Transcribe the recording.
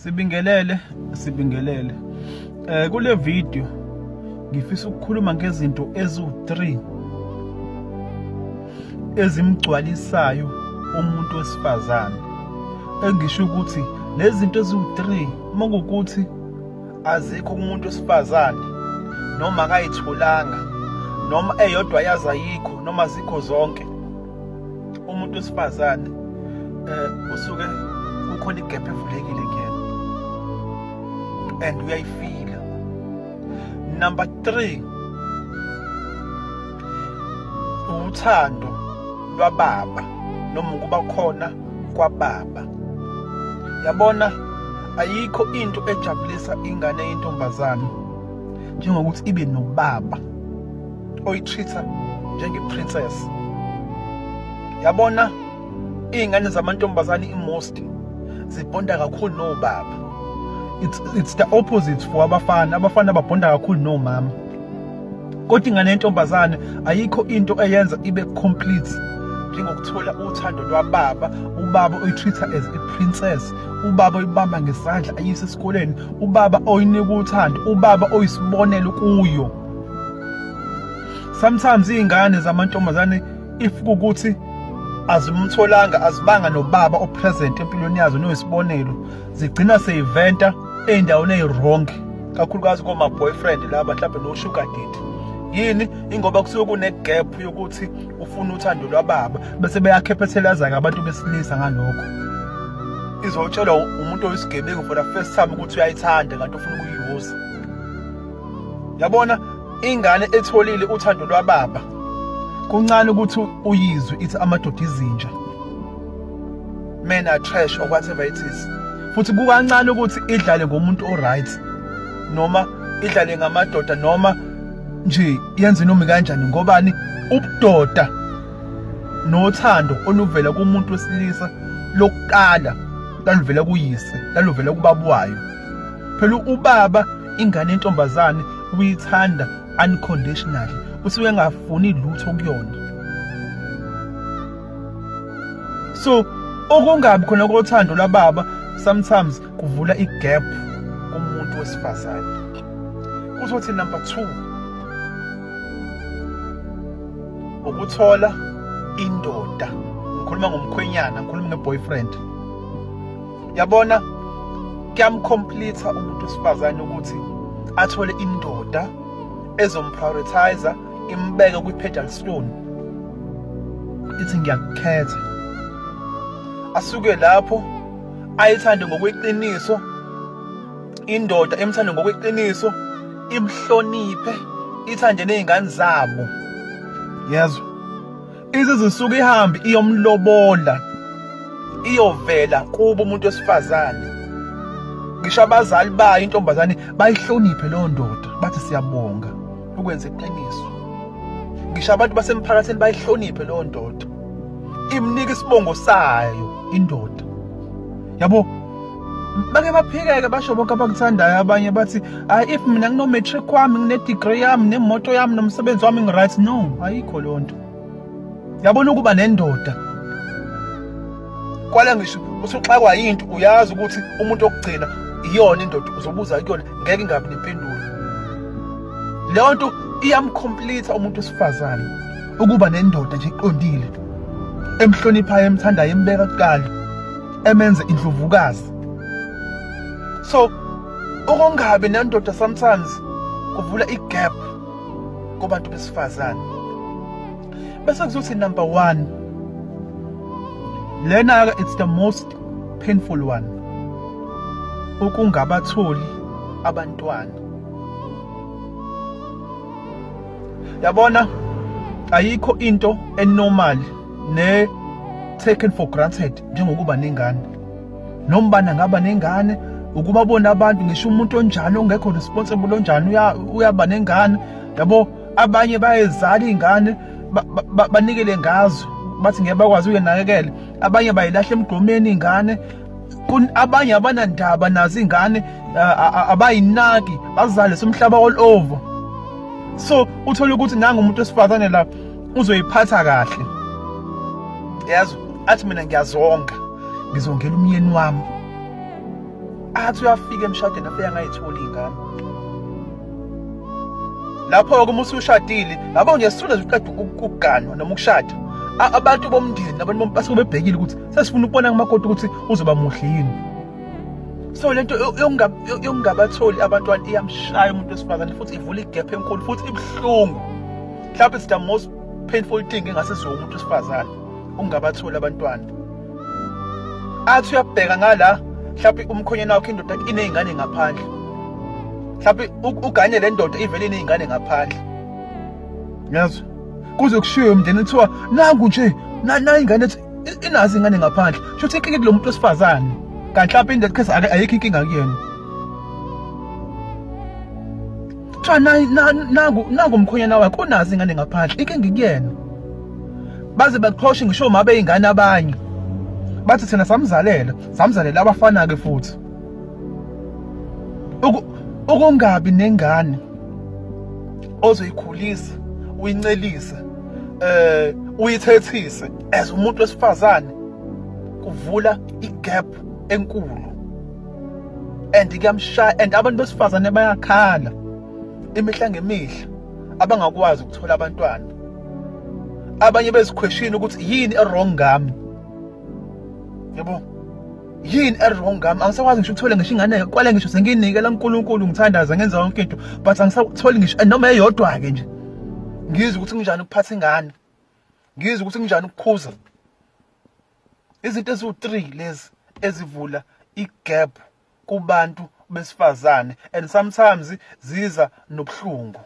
Sibingelele. Kule video ngifisa ukukhuluma ngezinto ezu-3 ezimgcwalisayo umuntu wesifazane. Engisho ukuthi lezi zinto ezu-3 makukuthi azikho kumuntu wesifazane noma akayitholanga noma eyodwa yazi ayikho noma azikho zonke, umuntu wesifazane usuke kukhona igap evulekile kuyena and uyayifila. Number 3, uthando lwababa noma ukuba khona kwababa. Yabona, ayikho into ejabulisa ingane yentombazane njengokuthi ibe nobaba oyitreata njenge-princess. Yabona, iy'ngane zamantombazane most zibonda kakhulu nobaba. It's the opposite for abafana. Abafana babonda kakhulu nomama. Kodwa ingane yentombazane ayikho into eyenza ibe complete njengokuthola uthando lwababa, ubaba oyitreata as a princess, ubaba oyibamba ngesandla ayise esikoleni, ubaba oyinika uthando, ubaba oyisibonelo kuyo. Sometimes iy'ngane zamantombazane if kukuthi azimtholanga, azibanga nobaba opresent empilweni yazo noyisibonelo, zigcina seyiventa ey'ndaweni ey'wrong, kakhulukazi koma-boyfriend laba mhlawumbe no-sugar daddy. Yini? Ingoba kusuke kune-gap yokuthi ufuna uthando lwababa bese beyakhephethelazaka abantu besilisa ngalokho. Izotshelwa umuntu oyisigebengu for the first time ukuthi uyayithanda kanti ufuna ukuyiyuza. Yabona, ingane etholile uthando lwababa kuncane ukuthi uyizwe ithi amadoda izinja, men are trash or whatever it is. Futhi kukancane ukuthi idlale ngomuntu o-right noma idlale ngamadoda noma nje yenze noma kanjani. Ngobani? Ubudoda nothando oluvela kumuntu wesilisa lokuqala laluvela kuyise, laluvela kubaba wayo. Phela ubaba ingane yentombazane uyithanda unconditionally, usuke engafuni lutho kuyona. So okungabi khona kothando lwababa sometimes kuvula igap kumuntu wesifazane. Kuthi number 2, ukuthola indoda. Ngikhuluma ngomkhwenyana, ngikhuluma nge-boyfriend. Yabona, kuyamcomplete umuntu wesifazane ukuthi athole indoda ezomprioritize, imbeke kwi-pedestal, ithi ngiyakukhetha. Asuke lapho ayithande ngokweqiniso, indoda emthande ngokweqiniso, imhloniphe, ithande nezingane zabo. Yezwa, izizisuke ihambe iyomlobola, iyovela kubo umuntu wesifazane. Ngisho abazali bayo intombazane bayihloniphe leyo ndoda, bathi siyabonga ukwenza iqiniso. Ngisho abantu basemphakathini bayihloniphe leyo ndoda, imnika isibongo sayo indoda. Yabo, bake baphikeke basho bonke abakuthandayo abanye bathi if mina ngino-matric wami, ngine-degree yami, nemoto yami, nomsebenzi wami ngi-right. No, ayikho leyo nto. Yabona, ukuba nendoda kwala ngisho usuxakwa yinto uyazi ukuthi umuntu okugcina iyona indoda uzobuza kuyona, ngeke ingabi nempendulo. Leyo nto iyamcomplete umuntu wesifazane, ukuba nendoda nje iqondile, emhloniphayo, emthandayo, embeka kuqala, emenze indlovukazi. So ukungabi nendoda sometimes kuvula igap kubantu besifazane. Bese kuzothi number 1, lena it's the most painful one, ukungabatholi abantwana. Yabona, ayikho into enormal ne taken for granted njengokuba nengane. Nombana ngaba nengane, ukuba bona abantu ngisho umuntu onjani ongekho responsible onjani uyaba nengane. Yabo, abanye bayezala ingane banikele ngazo, bathi ngeke bakwazi uyenakekela. Abanye bayilahle emgqomeni ingane, abanye abanandaba nazo ingane, abayinaki, bazale somhlaba all over. So uthola ukuthi nanga umuntu wesifazane la uzoyiphatha kahle. Yazi, athi mina ngiyazonga, ngizongela umyeni wami. athi uyafika emshadweni afika ngayitholi ingane. Lapho-ke uma usushadile, yabo nje sisule uqeda ukuganwa noma ukushada, abantu bomndeni nabantu basuke bebhekile ukuthi sesifuna ukubona kumakoti ukuthi uzoba muhle yini. So lento yokungabatholi abantwana iyamshaya umuntu wesifazane futhi ivula igap enkulu futhi ibhlungu. Mhlawumbe it's the most painful thing engasiziwe umuntu wesifazane ungabatholi abantwana. Athi uyabheka ngala, mhlawumbe umkhonyana wakhe indoda inezingane ngaphandle. Mhlawumbe uganye le ndoda ivele inezingane ngaphandle. Yazi kuze kushiwe umndeni kuthiwa nangu nje na ingane inazi ingane ngaphandle. Shothi inkinga kulo muntu wesifazane. Kanti mhlawumbe indoda kese ayikho inkinga kuyena. Cha nangu umkhonyana wakhe unazi ingane ngaphandle. Inkinga kuyena. Baze baqhoshe ngisho mabe ingane abanye. Bathi thina samzalela abafana ke futhi. Ukungabi nengane ozoyikhulisa, uyincelise, uyithethise as umuntu wesifazane kuvula igap enkulu. And kuyamshaya, and abantu besifazane bayakhala imihla ngemihla abangakwazi ukuthola abantwana. Abanye beziquestion ukuthi yini errong ngami. Yabo, yini errong ngami? Angisakwazi ngisho ukuthole ngisho ingane kwale ngisho senginikela uNkulunkulu ngithandaza ngenza yonke into, but angisatholi ngisho noma eyodwa ke nje. Ngizwe ukuthi kunjani ukuphatha ingane. Ngizwe ukuthi kunjani ukukhuza. Izinto eziwu3 lezi ezivula igap kubantu besifazane, and sometimes ziza nobuhlungu.